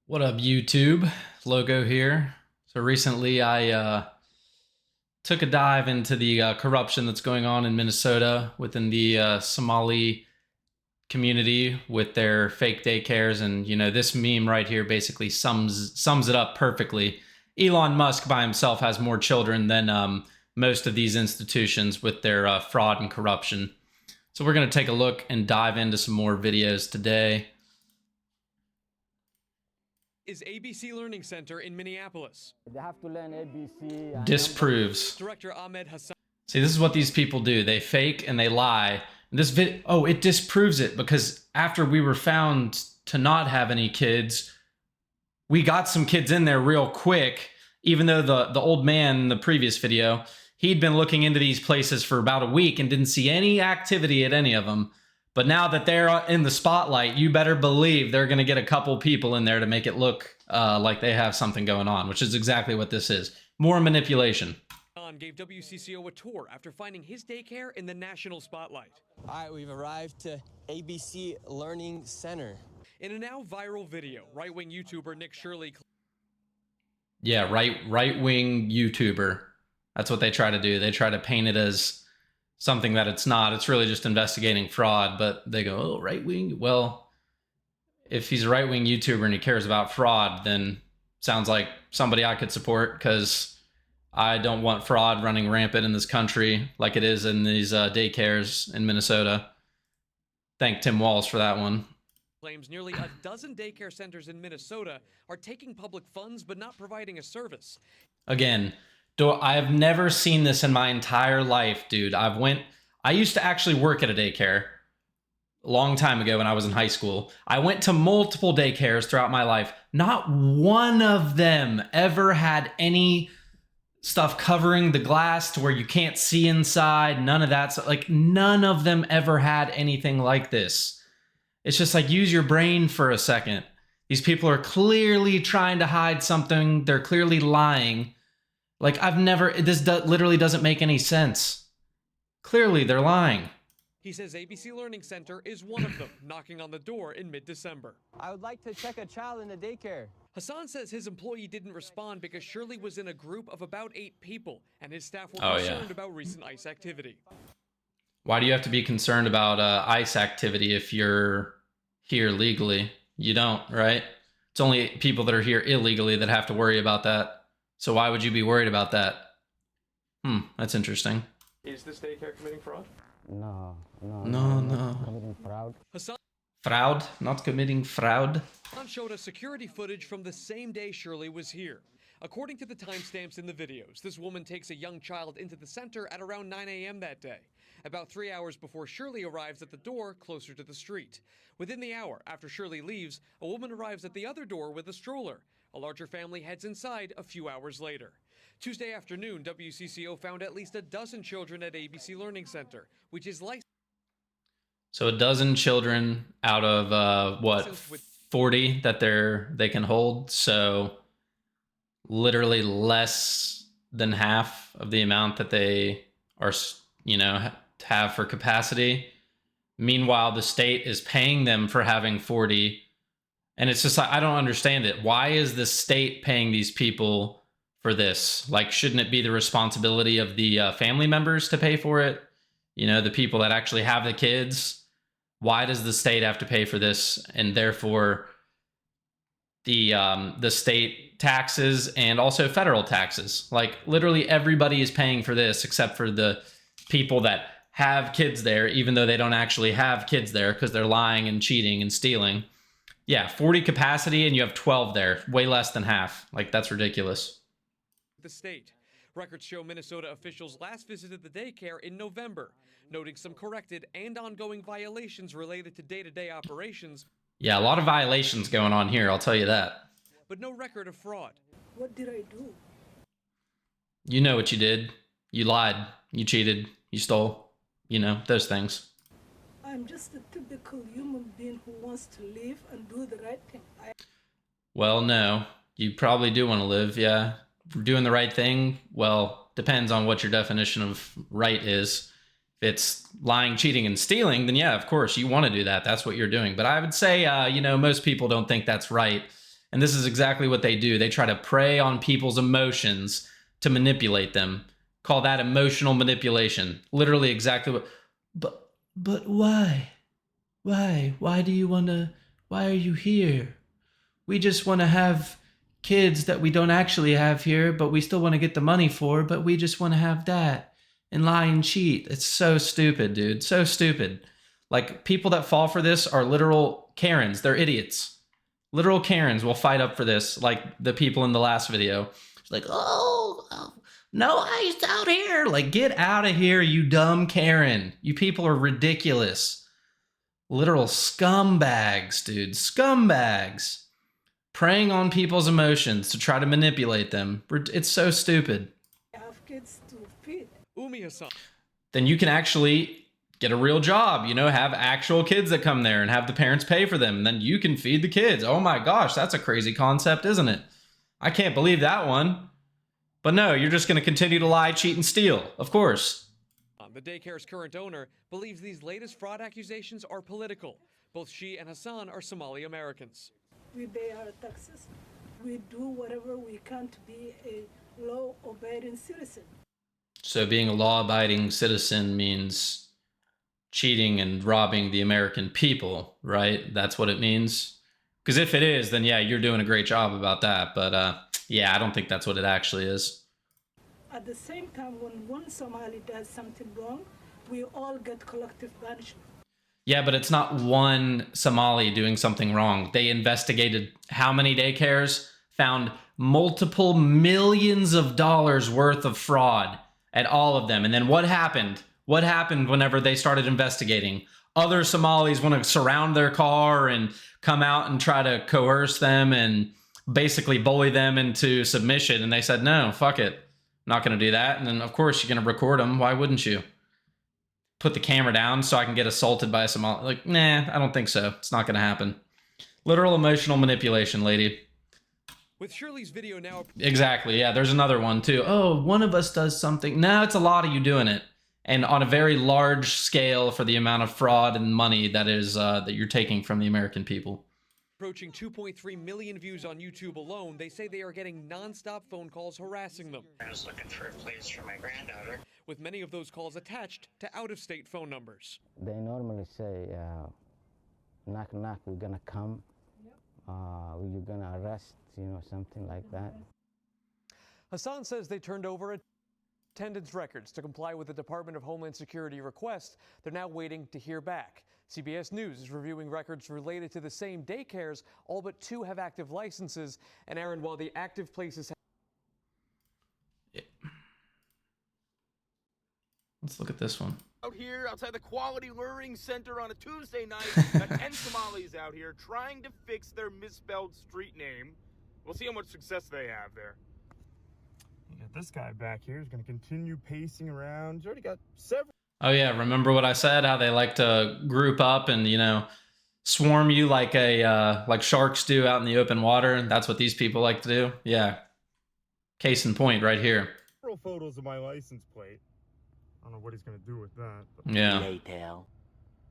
What up, YouTube? Logo here. So recently I took a dive into the corruption that's going on in Minnesota within the Somali community with their fake daycares. And, this meme right here basically sums it up perfectly. Elon Musk by himself has more children than most of these institutions with their fraud and corruption. So we're going to take a look and dive into some more videos today. Is ABC Learning Center in Minneapolis. They have to learn ABC. Disproves. Director Ahmed Hassan. See, this is what these people do. They fake and they lie. And this it disproves it, because after we were found to not have any kids, we got some kids in there real quick, even though the old man in the previous video, he'd been looking into these places for about a week and didn't see any activity at any of them. But now that they're in the spotlight, you better believe they're going to get a couple people in there to make it look like they have something going on, which is exactly what this is. More manipulation. Hassan gave WCCO a tour after finding his daycare in the national spotlight. All right, we've arrived to ABC Learning Center. In a now viral video, right-wing YouTuber Nick Shirley. Yeah, right-wing YouTuber. That's what they try to do. They try to paint it as something that it's not. It's really just investigating fraud, but they go, oh, right-wing? Well, if he's a right-wing YouTuber and he cares about fraud, then sounds like somebody I could support, because I don't want fraud running rampant in this country like it is in these daycares in Minnesota. Thank Tim Walz for that one. Claims nearly a dozen daycare centers in Minnesota are taking public funds but not providing a service. Again, I have never seen this in my entire life, dude. I used to actually work at a daycare a long time ago when I was in high school. I went to multiple daycares throughout my life. Not one of them ever had any stuff covering the glass to where you can't see inside. None of that. Like, none of them ever had anything like this. It's just like, use your brain for a second. These people are clearly trying to hide something. They're clearly lying. Like, literally doesn't make any sense. Clearly, they're lying. He says ABC Learning Center is one of them, knocking on the door in mid-December. I would like to check a child in the daycare. Hassan says his employee didn't respond because Shirley was in a group of about 8 people, and his staff were concerned about recent ICE activity. Why do you have to be concerned about ICE activity if you're here legally? You don't, right? It's only people that are here illegally that have to worry about that. So why would you be worried about that? That's interesting. Is this daycare committing fraud? No. No. Proud. Hassan Fraud? Not committing fraud? showed us security footage from the same day Shirley was here. According to the timestamps in the videos, this woman takes a young child into the center at around 9 a.m. that day, about 3 hours before Shirley arrives at the door closer to the street. Within the hour after Shirley leaves, a woman arrives at the other door with a stroller. A larger family heads inside a few hours later. Tuesday afternoon, WCCO found at least a dozen children at ABC Learning Center, which is licensed. So a dozen children out of, 40 that they can hold. So literally less than half of the amount that they are, have for capacity. Meanwhile, the state is paying them for having 40. And it's just like, I don't understand it. Why is the state paying these people for this? Like, shouldn't it be the responsibility of the family members to pay for it? The people that actually have the kids. Why does the state have to pay for this? And therefore, the state taxes and also federal taxes. Like, literally everybody is paying for this except for the people that have kids there, even though they don't actually have kids there because they're lying and cheating and stealing. Yeah, 40 capacity and you have 12 there. Way less than half. Like, that's ridiculous. The state. Records show Minnesota officials last visited the daycare in November, noting some corrected and ongoing violations related to day-to-day operations. Yeah, a lot of violations going on here, I'll tell you that. But no record of fraud. What did I do? You know what you did. You lied. You cheated. You stole. Those things. I'm just a typical human being who wants to live and do the right thing. Well, no. You probably do want to live, yeah. Doing the right thing, well, depends on what your definition of right is. If it's lying, cheating, and stealing, then yeah, of course, you want to do that. That's what you're doing. But I would say, most people don't think that's right. And this is exactly what they do. They try to prey on people's emotions to manipulate them. Call that emotional manipulation. Literally exactly what. But why? Why do you want to? Why are you here? We just want to have kids that we don't actually have here, but we still want to get the money for, but we just want to have that and lie and cheat. It's so stupid, dude. So stupid. Like, people that fall for this are literal Karens. They're idiots. Literal Karens will fight up for this, like the people in the last video. It's like, oh, no ice out here. Like, get out of here, you dumb Karen. You people are ridiculous. Literal scumbags, dude. Scumbags. Preying on people's emotions to try to manipulate them. It's so stupid. Have kids to feed. Hassan. Then you can actually get a real job, you know, have actual kids that come there and have the parents pay for them. And then you can feed the kids. Oh my gosh, that's a crazy concept, isn't it? I can't believe that one. But no, you're just going to continue to lie, cheat, and steal. Of course. The daycare's current owner believes these latest fraud accusations are political. Both she and Hassan are Somali Americans. We pay our taxes. We do whatever we can to be a law-abiding citizen. So being a law-abiding citizen means cheating and robbing the American people, right? That's what it means? Because if it is, then yeah, you're doing a great job about that. But yeah, I don't think that's what it actually is. At the same time, when one Somali does something wrong, we all get collective punishment. Yeah, but it's not one Somali doing something wrong. They investigated how many daycares, found multiple millions of dollars worth of fraud at all of them. And then what happened? What happened whenever they started investigating? Other Somalis want to surround their car and come out and try to coerce them and basically bully them into submission. And they said, no, fuck it. I'm not going to do that. And then, of course, you're going to record them. Why wouldn't you? Put the camera down so I can get assaulted by a Somali. Like, nah, I don't think so. It's not going to happen. Literal emotional manipulation, lady. With Shirley's video now... Exactly, yeah. There's another one, too. Oh, one of us does something. No, it's a lot of you doing it. And on a very large scale for the amount of fraud and money that is that you're taking from the American people. Approaching 2.3 million views on YouTube alone, they say they are getting non-stop phone calls harassing them. I was looking for a place for my granddaughter. With many of those calls attached to out-of-state phone numbers. They normally say, knock, knock, we're gonna come. You're gonna arrest, you know, something like that. Hassan says they turned over attendance records to comply with the Department of Homeland Security request. They're now waiting to hear back. CBS News is reviewing records related to the same daycares. All but 2 have active licenses. And Aaron, while the active places Let's look at this one. Out here outside the Quality Learning Center on a Tuesday night, got 10 Somalis out here trying to fix their misspelled street name. We'll see how much success they have there. You got this guy back here who's going to continue pacing around. He's already got several. Oh yeah, remember what I said? How they like to group up and, you know, swarm you like like sharks do out in the open water. That's what these people like to do. Yeah. Case in point right here. Several photos of my license plate. I don't know what he's going to do with that. But Yeah. they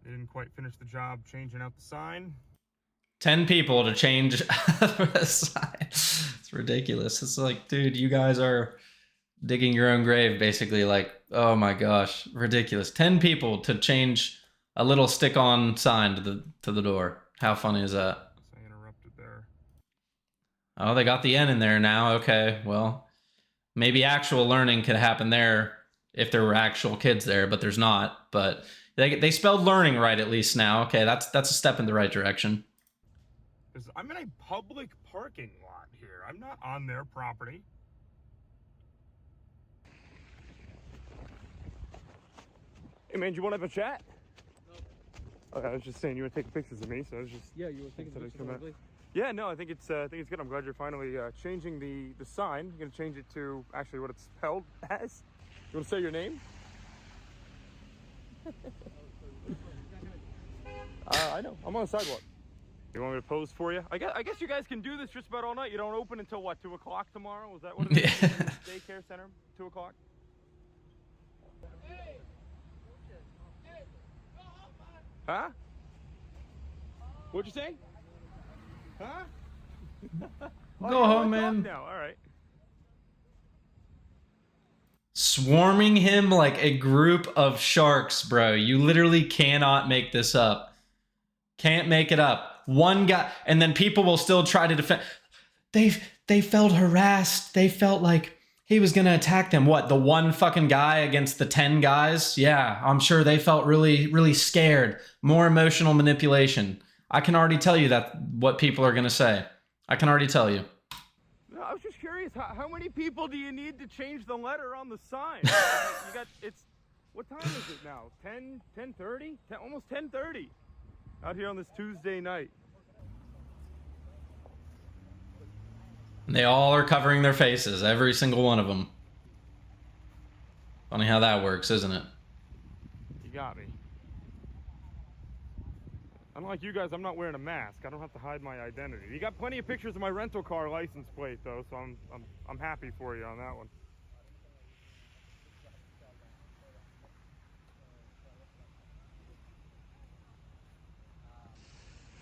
didn't quite finish the job changing out the sign. 10 people to change the sign. It's ridiculous. It's like, dude, you guys are digging your own grave, basically. Like, oh my gosh, ridiculous. 10 people to change a little stick-on sign to the door. How funny is that? I interrupted there. Oh, they got the N in there now. Okay, well, maybe actual learning could happen there if there were actual kids there, but there's not. But they spelled learning right at least now. Okay, that's a step in the right direction. I'm in a public parking lot here. I'm not on their property. Hey man, do you want to have a chat? No. Okay, I was just saying you were taking pictures of me, so I was just... Yeah, you were taking pictures of me. Yeah, no, I think it's good. I'm glad you're finally changing the sign. You're going to change it to actually what it's spelled as. You want to say your name? I know. I'm on the sidewalk. You want me to pose for you? I guess you guys can do this just about all night. You don't open until what, 2 o'clock tomorrow? Was that what it is? Daycare center, 2 o'clock? Huh? What'd you say? Huh? Go home, man. Now, all right. Swarming him like a group of sharks, bro. You literally cannot make this up. Can't make it up. One guy, and then people will still try to defend. They felt harassed. They felt like he was gonna attack them. What, the one fucking guy against the 10 guys? Yeah, I'm sure they felt really, really scared. More emotional manipulation. I can already tell you that what people are gonna say. I can already tell you. I was just curious, how many people do you need to change the letter on the sign? What time is it now? 10:30? Almost 10:30. Out here on this Tuesday night. They all are covering their faces, every single one of them. Funny how that works, isn't it? You got me. Unlike you guys, I'm not wearing a mask. I don't have to hide my identity. You got plenty of pictures of my rental car license plate, though, so I'm happy for you on that one.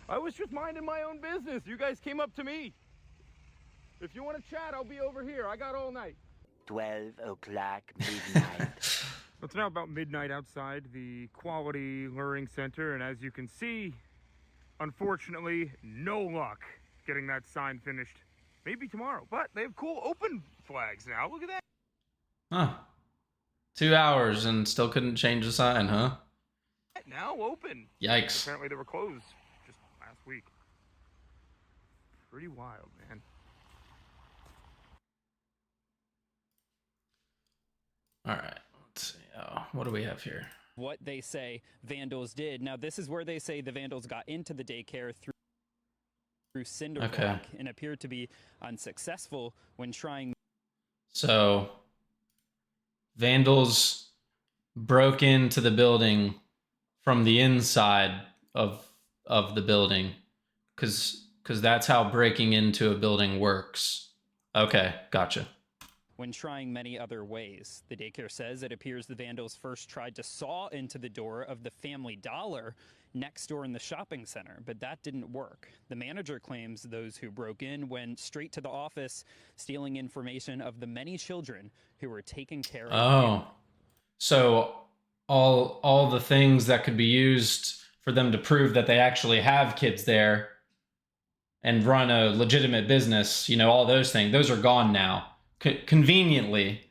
I was just minding my own business. You guys came up to me. If you want to chat, I'll be over here. I got all night. 12 o'clock midnight. It's now about midnight outside the Quality Learning Center, and as you can see, unfortunately, no luck getting that sign finished. Maybe tomorrow, but they have cool open flags now. Look at that. Huh. 2 hours and still couldn't change the sign, huh? Now open. Yikes. Apparently they were closed just last week. Pretty wild, man. All right. Let's see. What do we have here? What they say vandals did. Now, this is where they say the vandals got into the daycare through cinder block and appeared to be unsuccessful when trying. So, vandals broke into the building from the inside of the building, because that's how breaking into a building works. Okay, gotcha. When trying many other ways. The daycare says it appears the vandals first tried to saw into the door of the Family Dollar next door in the shopping center, but that didn't work. The manager claims those who broke in went straight to the office, stealing information of the many children who were taken care of. Oh, so all the things that could be used for them to prove that they actually have kids there and run a legitimate business, all those things, those are gone now. Conveniently,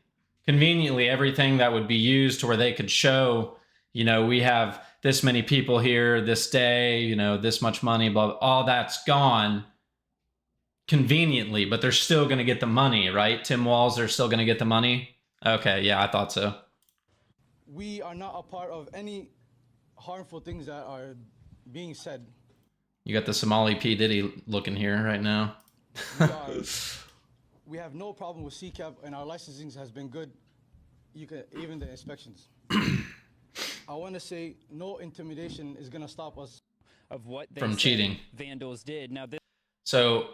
everything that would be used to where they could show, we have this many people here this day, this much money, blah, blah, all that's gone conveniently, but they're still going to get the money, right? Tim Walls, they're still going to get the money. Okay, yeah, I thought so. We are not a part of any harmful things that are being said. You got the Somali P. Diddy looking here right now. We have no problem with CCAP, and our licensing has been good. Even the inspections. I want to say no intimidation is going to stop us of what they from cheating. Vandals did. Now, so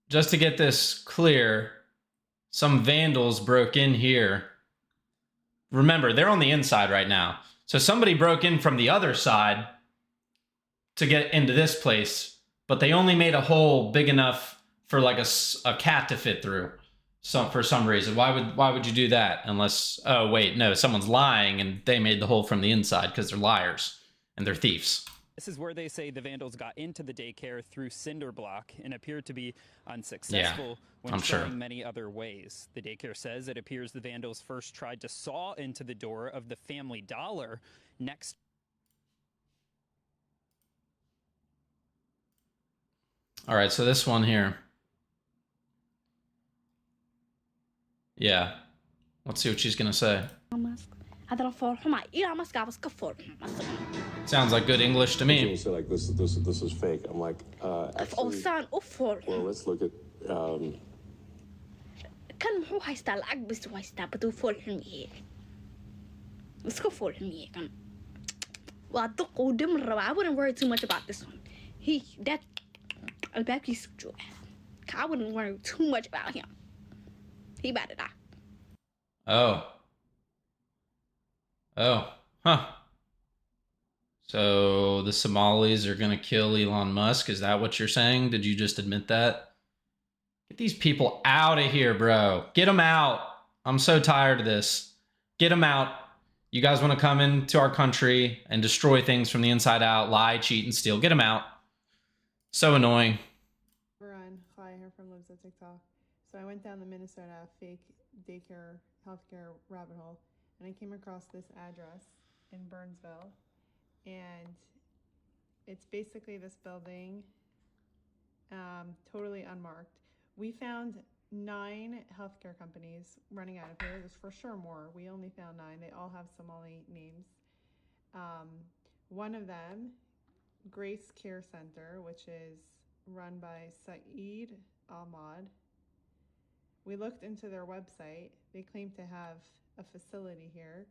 just to get this clear, some vandals broke in here. Remember, they're on the inside right now. So somebody broke in from the other side to get into this place, but they only made a hole big enough for like a cat to fit through. For some reason. Why would you do that? Unless, oh wait, no, someone's lying and they made the hole from the inside because they're liars and they're thieves. This is where they say the vandals got into the daycare through cinder block and appeared to be unsuccessful when trying many other ways. The daycare says it appears the vandals first tried to saw into the door of the Family Dollar next. All right, so this one here. Yeah. Let's see what she's going to say. Sounds like good English to me. Say like this is fake. I'm like, actually, well, let's look at. كان هو هيستعلق بس هو يستعبدو فول حمية مسكو فول حمية كان وأدق ودم الربع. I wouldn't worry too much about this one. That الباقي سجوا. I wouldn't worry too much about him. He about to die. Oh, huh. So the Somalis are going to kill Elon Musk. Is that what you're saying? Did you just admit that? Get these people out of here, bro. Get them out. I'm so tired of this. Get them out. You guys want to come into our country and destroy things from the inside out, lie, cheat, and steal. Get them out. So annoying. Run. Hi, here from Lives at TikTok. So I went down the Minnesota fake daycare healthcare rabbit hole, and I came across this address in Burnsville, and it's basically this building, totally unmarked. We found 9 healthcare companies running out of here. There's for sure more. We only found 9. They all have Somali names. One of them, Grace Care Center, which is run by Saeed Ahmad. We looked into their website. They claim to have a facility here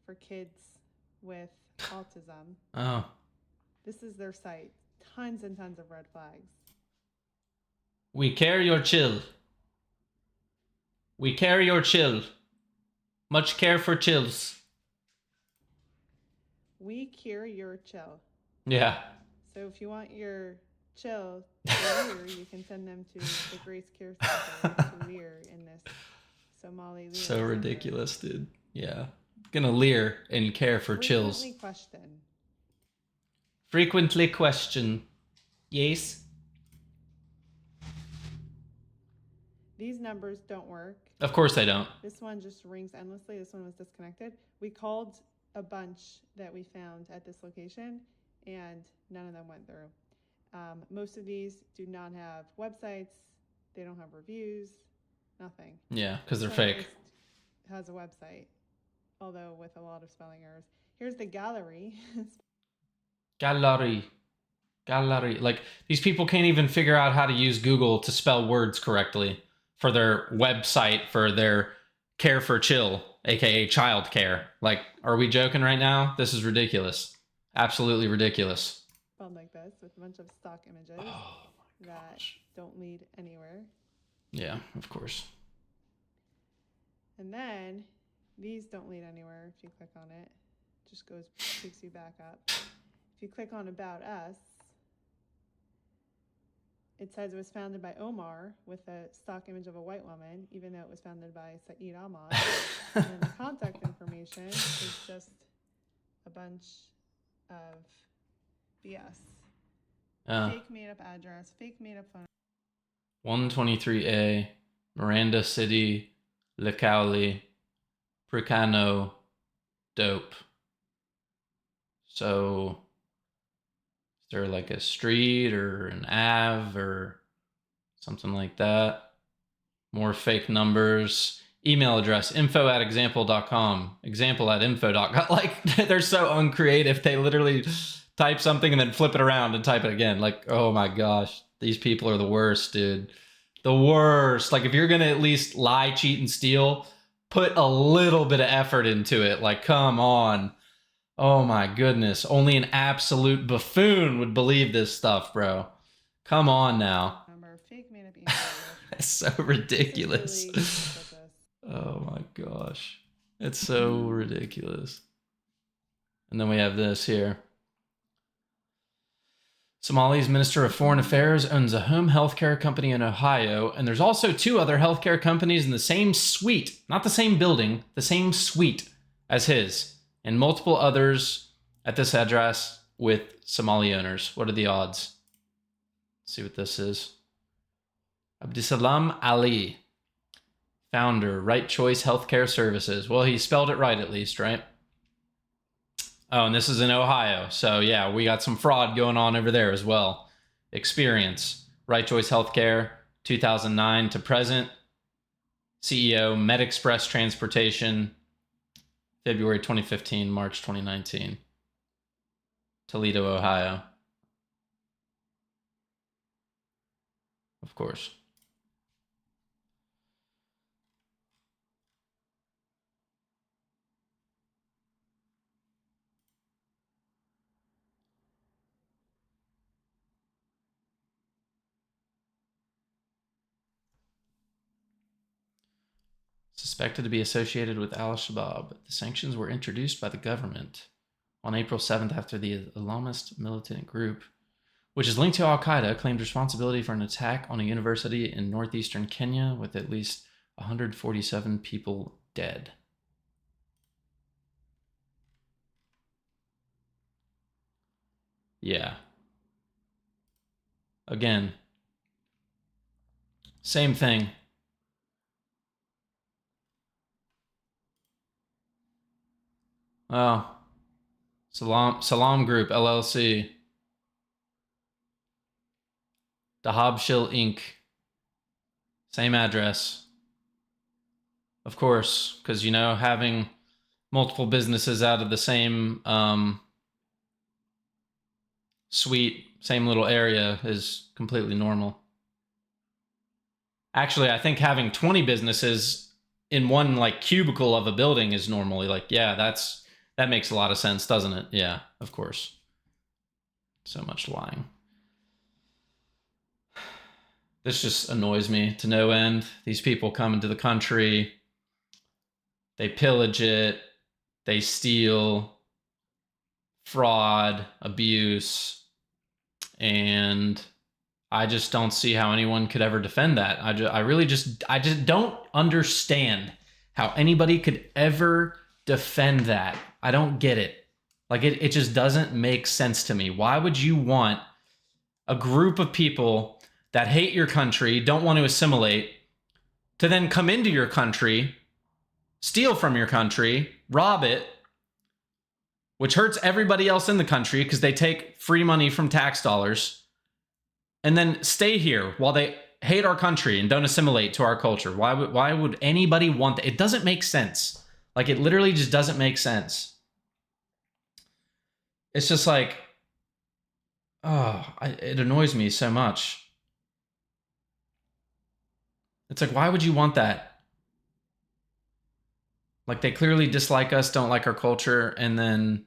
for kids with autism. Oh. This is their site. Tons and tons of red flags. We care your chill. We care your chill. Much care for chills. We cure your chill. Yeah. So if you want your chill to Lear, you can send them to the Grace Care Center to Lear in this Somali Lear. So ridiculous, dude. Yeah. Gonna leer and care for chills. Frequently question. Frequently question. Yes. These numbers don't work. Of course they don't. This one just rings endlessly. This one was disconnected. We called a bunch that we found at this location, and none of them went through. Most of these do not have websites. They don't have reviews. Nothing. Yeah, because they're fake. Has a website, although with a lot of spelling errors. Here's the gallery. Gallery. Like, these people can't even figure out how to use Google to spell words correctly for their website, for their care for chill, aka child care. Like, are we joking right now? This is ridiculous. Absolutely ridiculous. Spelled like this with a bunch of stock images that don't lead anywhere. Yeah, of course. And then these don't lead anywhere. If you click on it, just takes you back up. If you click on About Us, it says it was founded by Omar with a stock image of a white woman, even though it was founded by Saeed Ahmad. And then the contact information is just a bunch of BS. Fake made-up address, fake made-up phone. 123A, Miranda City, Lecowley, Pricano, Dope. So, is there like a street or an Ave or something like that? More fake numbers. Email address, info@example.com. Example@info.com. Like, they're so uncreative. They literally type something and then flip it around and type it again. Like, oh my gosh. These people are the worst, dude. The worst. Like, if you're going to at least lie, cheat, and steal, put a little bit of effort into it. Like, come on. Oh my goodness. Only an absolute buffoon would believe this stuff, bro. Come on now. Fake made-up email. It's so ridiculous. Oh my gosh. It's so ridiculous. And then we have this here. Somali's Minister of Foreign Affairs owns a home healthcare company in Ohio, and there's also 2 other healthcare companies in the same suite, not the same building, the same suite as his, and multiple others at this address with Somali owners. What are the odds? Let's see what this is. Abdisalam Ali, founder, Right Choice Healthcare Services. Well, he spelled it right at least, right? Oh, and this is in Ohio. So yeah, we got some fraud going on over there as well. Experience, Right Choice Healthcare, 2009 to present. CEO, MedExpress Transportation, February 2015, March 2019. Toledo, Ohio. Of course. Suspected to be associated with al-Shabaab, the sanctions were introduced by the government on April 7th after the Islamist militant group which is linked to Al-Qaeda, claimed responsibility for an attack on a university in northeastern Kenya with at least 147 people dead. Yeah. Again, same thing. Oh, Salam Group, LLC. Dahabshil Inc. Same address. Of course, because, you know, having multiple businesses out of the same suite, same little area is completely normal. Actually, I think having 20 businesses in one like cubicle of a building is normally like, yeah, that makes a lot of sense, doesn't it? Yeah, of course. So much lying. This just annoys me to no end. These people come into the country, they pillage it, they steal, fraud, abuse, and I just don't see how anyone could ever defend that. I just don't understand how anybody could ever defend that. I don't get it. Like, it just doesn't make sense to me. Why would you want a group of people that hate your country, don't want to assimilate, to then come into your country, steal from your country, rob it, which hurts everybody else in the country because they take free money from tax dollars, and then stay here while they hate our country and don't assimilate to our culture? Why would anybody want that? It doesn't make sense. Like, it literally just doesn't make sense. It's just like, it annoys me so much. It's like, why would you want that? Like, they clearly dislike us, don't like our culture, and then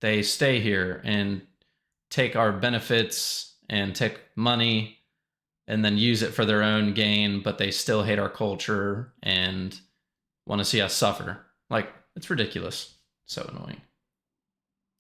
they stay here and take our benefits and take money and then use it for their own gain, but they still hate our culture and want to see us suffer. Like, it's ridiculous. So annoying.